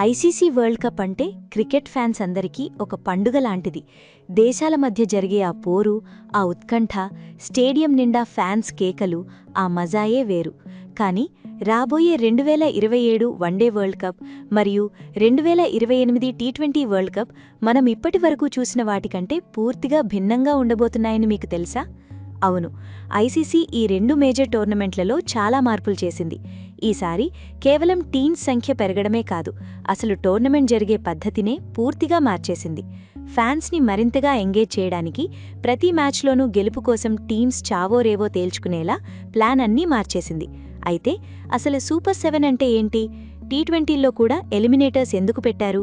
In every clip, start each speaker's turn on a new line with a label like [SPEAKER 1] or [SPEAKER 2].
[SPEAKER 1] ICC world cup అంటే cricket fans అందరికీ ఒక పండుగ లాంటిది. దేశాల మధ్య జరిగే ఆ పోరు, ఆ ఉత్కంఠ, స్టేడియం నిండా ఫ్యాన్స్ కేకలు, ఆ మజాయే వేరు. కానీ రాబోయే 2027 వన్డే వరల్డ్ కప్ మరియు 2028 టీ20 వరల్డ్ కప్ మనం ఇప్పటివరకు చూసిన వాటికంటే పూర్తిగా భిన్నంగా ఉండబోతున్నాయని మీకు తెలుసా? అవును, ఐసీసీ ఈ రెండు మేజర్ టోర్నమెంట్లలో చాలా మార్పులు చేసింది. ఈసారి కేవలం టీమ్స్ సంఖ్య పెరగడమే కాదు, అసలు టోర్నమెంట్ జరిగే పద్ధతినే పూర్తిగా మార్చేసింది. ఫ్యాన్స్ని మరింతగా ఎంగేజ్ చేయడానికి ప్రతి మ్యాచ్లోనూ గెలుపు కోసం టీమ్స్ చావోరేవో తేల్చుకునేలా ప్లాన్ అన్నీ మార్చేసింది. అయితే అసలు సూపర్ 7 అంటే ఏంటి? టీ20లో కూడా ఎలిమినేటర్స్ ఎందుకు పెట్టారు?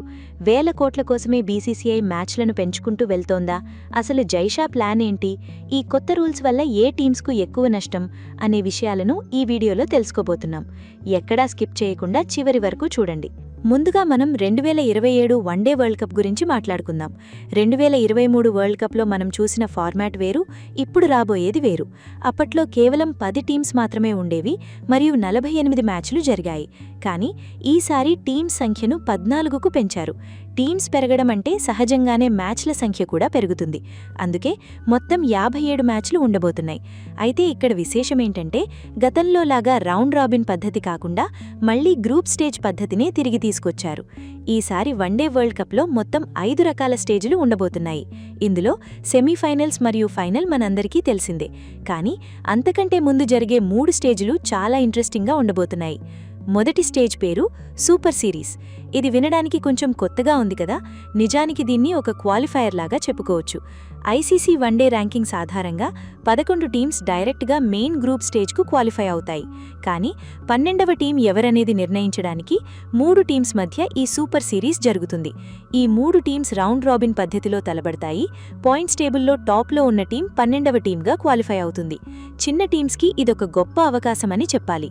[SPEAKER 1] వేల కోట్ల కోసమే బీసీసీఐ మ్యాచ్లను పెంచుకుంటూ వెళ్తోందా? అసలు జైషా ప్లాన్ ఏంటి? ఈ కొత్త రూల్స్ వల్ల ఏ టీమ్స్కు ఎక్కువ నష్టం అనే విషయాలను ఈ వీడియోలో తెలుసుకోబోతున్నాం. ఎక్కడా స్కిప్ చేయకుండా చివరి వరకు చూడండి. ముందుగా మనం 2027 వన్డే వరల్డ్ కప్ గురించి మాట్లాడుకుందాం. 2023 వరల్డ్ కప్లో మనం చూసిన ఫార్మాట్ వేరు, ఇప్పుడు రాబోయేది వేరు. అప్పట్లో కేవలం 10 టీమ్స్ మాత్రమే ఉండేవి మరియు 48 మ్యాచ్లు జరిగాయి. కానీ ఈసారి టీమ్స్ సంఖ్యను 14కు పెంచారు. టీమ్స్ పెరగడం అంటే సహజంగానే మ్యాచ్ల సంఖ్య కూడా పెరుగుతుంది. అందుకే మొత్తం 57 మ్యాచ్లు ఉండబోతున్నాయి. అయితే ఇక్కడ విశేషమేంటంటే గతంలోలాగా రౌండ్ రాబిన్ పద్ధతి కాకుండా మళ్లీ గ్రూప్ స్టేజ్ పద్ధతినే తిరిగి తీసుకొచ్చారు. ఈసారి వన్డే వరల్డ్ కప్లో మొత్తం 5 రకాల స్టేజ్లు ఉండబోతున్నాయి. ఇందులో సెమీఫైనల్స్ మరియు ఫైనల్ మనందరికీ తెలిసిందే. కానీ అంతకంటే ముందు జరిగే 3 స్టేజ్లు చాలా ఇంట్రెస్టింగ్గా ఉండబోతున్నాయి. మొదటి స్టేజ్ పేరు సూపర్ సిరీస్. ఇది వినడానికి కొంచెం కొత్తగా ఉంది కదా? నిజానికి దీన్ని ఒక క్వాలిఫైయర్ లాగా చెప్పుకోవచ్చు. ఐసీసీ వన్డే ర్యాంకింగ్స్ ఆధారంగా 11 టీమ్స్ డైరెక్ట్గా మెయిన్ గ్రూప్ స్టేజ్కు క్వాలిఫై అవుతాయి. కానీ 12వ టీం ఎవరనేది నిర్ణయించడానికి 3 టీమ్స్ మధ్య ఈ సూపర్ సిరీస్ జరుగుతుంది. ఈ 3 టీమ్స్ రౌండ్ రాబిన్ పద్ధతిలో తలబడతాయి. పాయింట్స్ టేబుల్లో టాప్లో ఉన్న టీం 12వ టీమ్గా క్వాలిఫై అవుతుంది. చిన్న టీమ్స్కి ఇదొక గొప్ప అవకాశమని చెప్పాలి.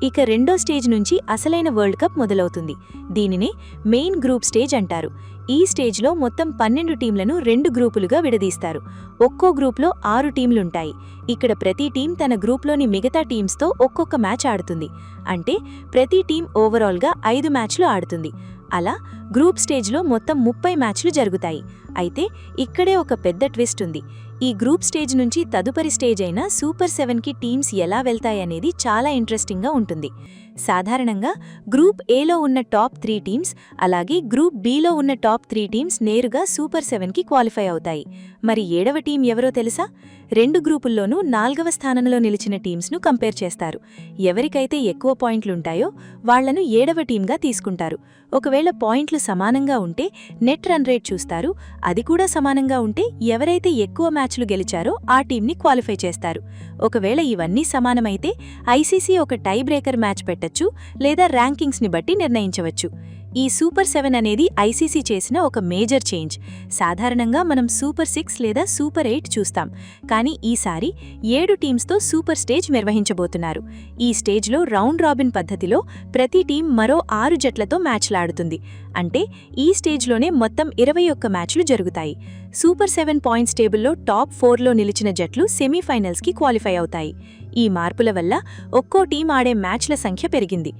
[SPEAKER 1] ఇక రెండో స్టేజ్ నుంచి అసలైన వరల్డ్ కప్ మొదలవుతుంది. దీనినే మెయిన్ గ్రూప్ స్టేజ్ అంటారు. ఈ స్టేజ్లో మొత్తం 12 టీంలను 2 గ్రూపులుగా విడదీస్తారు. ఒక్కో గ్రూప్లో 6 టీంలుంటాయి. ఇక్కడ ప్రతి టీం తన గ్రూప్లోని మిగతా టీమ్స్తో ఒక్కొక్క మ్యాచ్ ఆడుతుంది. అంటే ప్రతి టీం ఓవరాల్గా 5 మ్యాచ్లు ఆడుతుంది. అలా గ్రూప్ స్టేజ్లో మొత్తం 30 మ్యాచ్లు జరుగుతాయి. అయితే ఇక్కడే ఒక పెద్ద ట్విస్ట్ ఉంది. ఈ గ్రూప్ స్టేజ్ నుంచి తదుపరి స్టేజ్ అయిన సూపర్ 7కి టీమ్స్ ఎలా వెళ్తాయనేది చాలా ఇంట్రెస్టింగ్గా ఉంటుంది. సాధారణంగా గ్రూప్ ఏలో ఉన్న టాప్ 3 టీమ్స్, అలాగే గ్రూప్ బిలో ఉన్న టాప్ 3 టీమ్స్ నేరుగా సూపర్ 7కి క్వాలిఫై అవుతాయి. మరి 7వ టీం ఎవరో తెలుసా? 2 గ్రూపుల్లోనూ 4వ స్థానంలో నిలిచిన టీమ్స్ను కంపేర్ చేస్తారు. ఎవరికైతే ఎక్కువ పాయింట్లుంటాయో వాళ్లను 7వ టీంగా తీసుకుంటారు. ఒకవేళ పాయింట్లు సమానంగా ఉంటే నెట్ రన్ రేట్ చూస్తారు. అది కూడా సమానంగా ఉంటే ఎవరైతే ఎక్కువ మ్యాచ్లు గెలిచారో ఆ టీంని క్వాలిఫై చేస్తారు. ఒకవేళ ఇవన్నీ సమానమైతే ఐసీసీ ఒక టై బ్రేకర్ మ్యాచ్ పెట్టొచ్చు, లేదా ర్యాంకింగ్స్ని బట్టి నిర్ణయించవచ్చు. ఈ సూపర్ 7 అనేది ఐసీసీ చేసిన ఒక మేజర్ చేంజ్. సాధారణంగా మనం సూపర్ 6 లేదా సూపర్ 8 చూస్తాం. కానీ ఈసారి 7 టీమ్స్తో సూపర్ స్టేజ్ నిర్వహించబోతున్నారు. ఈ స్టేజ్లో రౌండ్ రాబిన్ పద్ధతిలో ప్రతి టీం మరో 6 జట్లతో మ్యాచ్లాడుతుంది. అంటే ఈ స్టేజ్లోనే మొత్తం 21 మ్యాచ్లు జరుగుతాయి. సూపర్ 7 పాయింట్స్ టేబుల్లో టాప్ 4లో నిలిచిన జట్లు సెమీఫైనల్స్కి క్వాలిఫై అవుతాయి. ఈ మార్పుల వల్ల ఒక్కో టీం ఆడే మ్యాచ్ల సంఖ్య పెరిగింది.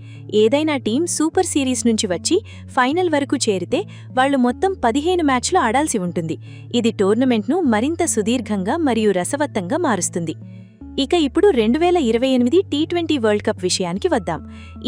[SPEAKER 1] ఏదైనా టీం సూపర్ సిరీస్ నుంచి వచ్చి ఫైనల్ వరకు చేరితే వాళ్లు మొత్తం 15 మ్యాచ్లు ఆడాల్సి ఉంటుంది. ఇది టోర్నమెంట్ను మరింత సుదీర్ఘంగా మరియు రసవత్తంగా మారుస్తుంది. ఇక ఇప్పుడు 2028 టీ20 వరల్డ్ కప్ విషయానికి వద్దాం.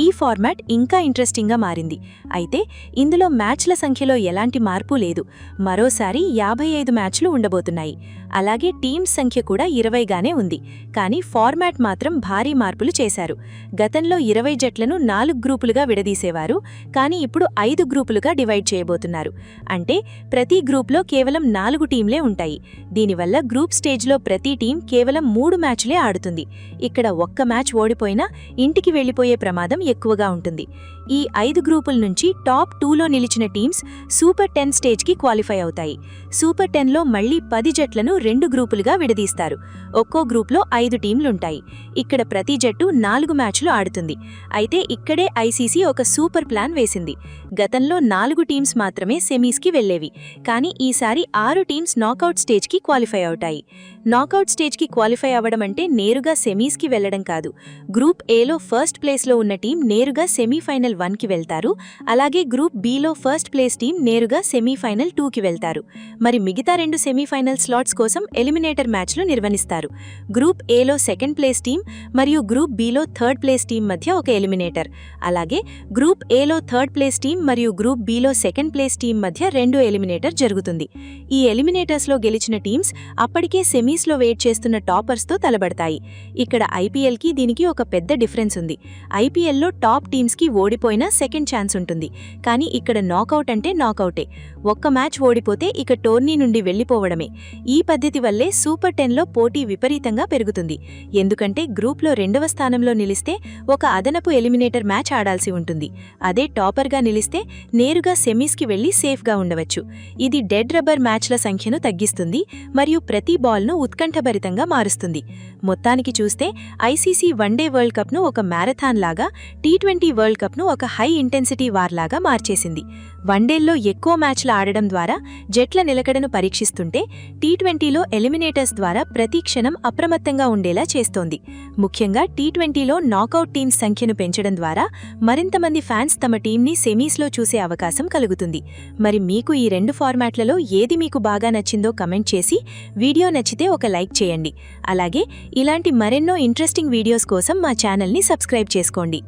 [SPEAKER 1] ఈ ఫార్మాట్ ఇంకా ఇంట్రెస్టింగ్గా మారింది. అయితే ఇందులో మ్యాచ్ల సంఖ్యలో ఎలాంటి మార్పు లేదు. మరోసారి 55 మ్యాచ్లు ఉండబోతున్నాయి. అలాగే టీమ్స్ సంఖ్య కూడా 20గానే ఉంది. కానీ ఫార్మాట్ మాత్రం భారీ మార్పులు చేశారు. గతంలో 20 జట్లను 4 గ్రూపులుగా విడదీసేవారు. కానీ ఇప్పుడు 5 గ్రూపులుగా డివైడ్ చేయబోతున్నారు. అంటే ప్రతి గ్రూప్లో కేవలం 4 టీంలే ఉంటాయి. దీనివల్ల గ్రూప్ స్టేజ్లో ప్రతి టీం కేవలం 3 మ్యాచ్లే ఆడుతుంది. ఇక్కడ ఒక్క మ్యాచ్ ఓడిపోయినా ఇంటికి వెళ్లిపోయే ప్రమాదం ఎక్కువగా ఉంటుంది. ఈ 5 గ్రూపుల నుంచి టాప్ 2లో నిలిచిన టీమ్స్ సూపర్ 10 స్టేజ్కి క్వాలిఫై అవుతాయి. సూపర్ 10లో మళ్లీ 10 జట్లను 2 గ్రూపులుగా విడదీస్తారు. ఒక్కో గ్రూప్లో 5 టీంలుంటాయి. ఇక్కడ ప్రతి జట్టు 4 మ్యాచ్లు ఆడుతుంది. అయితే ఇక్కడే ఐసీసీ ఒక సూపర్ ప్లాన్ వేసింది. గతంలో 4 టీమ్స్ మాత్రమే సెమీస్కి వెళ్లేవి. కానీ ఈసారి 6 టీమ్స్ నాకౌట్ స్టేజ్కి క్వాలిఫై అవుతాయి. నాకౌట్ స్టేజ్కి క్వాలిఫై అవ్వడం అంటే నేరుగా సెమీస్కి వెళ్లడం కాదు. గ్రూప్ ఏలో ఫస్ట్ ప్లేస్లో ఉన్న టీం నేరుగా సెమీఫైనల్ 1కి వెళ్తారు. అలాగే group below first place team నేరుగా సెమీఫైనల్ 2కి వెళ్తారు. మరి మిగతా 2 సెమీఫైనల్ స్లాట్స్ కోసం ఎలిమినేటర్ మ్యాచ్లు నిర్వహిస్తారు. గ్రూప్ ఏలో సెకండ్ ప్లేస్ టీం మరియు group below third place team మధ్య ఒక ఎలిమినేటర్. అలాగే గ్రూప్ ఏలో థర్డ్ ప్లేస్ టీం మరియు group below second place team మధ్య 2 ఎలిమినేటర్ జరుగుతుంది. ఈ ఎలిమినేటర్స్లో గెలిచిన టీమ్స్ అప్పటికే సెమీస్లో వెయిట్ చేస్తున్న టాపర్స్తో తలబడతాయి. ఇక్కడ ఐపీఎల్కి దీనికి ఒక పెద్ద డిఫరెన్స్ ఉంది. ఐపీఎల్లో టాప్ టీమ్స్కి ఓడిపోయినా సెకండ్ ఛాన్స్ ఉంటుంది. కానీ ఇక్కడ నాకౌట్ అంటే నాకౌటే. ఒక్క మ్యాచ్ ఓడిపోతే ఇక టోర్నీ నుండి వెళ్లిపోవడమే. ఈ పద్ధతి వల్లే సూపర్ 10లో పోటీ విపరీతంగా పెరుగుతుంది. ఎందుకంటే గ్రూప్లో 2వ స్థానంలో నిలిస్తే ఒక అదనపు ఎలిమినేటర్ మ్యాచ్ ఆడాల్సి ఉంటుంది. అదే టాపర్గా నిలిస్తే నేరుగా సెమీస్కి వెళ్లి సేఫ్గా ఉండవచ్చు. ఇది డెడ్ రబ్బర్ మ్యాచ్ల సంఖ్యను తగ్గిస్తుంది మరియు ప్రతి బాల్ను ఉత్కంఠభరితంగా మారుస్తుంది. మొత్తానికి చూస్తే ఐసీసీ వన్డే వరల్డ్ కప్ను ఒక మ్యారథాన్ లాగా, టీ20 వరల్డ్ కప్ను ఒక హై ఇంటెన్సిటీ వార్ లాగా మార్చేసింది. వన్డేల్లో ఎక్కువ మ్యాచ్లు ఆడడం ద్వారా జట్ల నిలకడను పరీక్షిస్తుంటే టీ20లో ఎలిమినేటర్స్ ద్వారా ప్రతి క్షణం అప్రమత్తంగా ఉండేలా చేస్తోంది. ముఖ్యంగా టీ20లో నాకౌట్ టీమ్స్ సంఖ్యను పెంచడం ద్వారా మరింతమంది ఫ్యాన్స్ తమ టీంని సెమీస్లో చూసే అవకాశం కలుగుతుంది. మరి మీకు ఈ 2 ఫార్మాట్లలో ఏది మీకు బాగా నచ్చిందో కమెంట్ చేసి, వీడియో నచ్చితే ఒక లైక్ చేయండి. అలాగే ఇలాంటి మరెన్నో ఇంట్రెస్టింగ్ వీడియోస్ కోసం మా ఛానల్ని సబ్స్క్రైబ్ చేసుకోండి.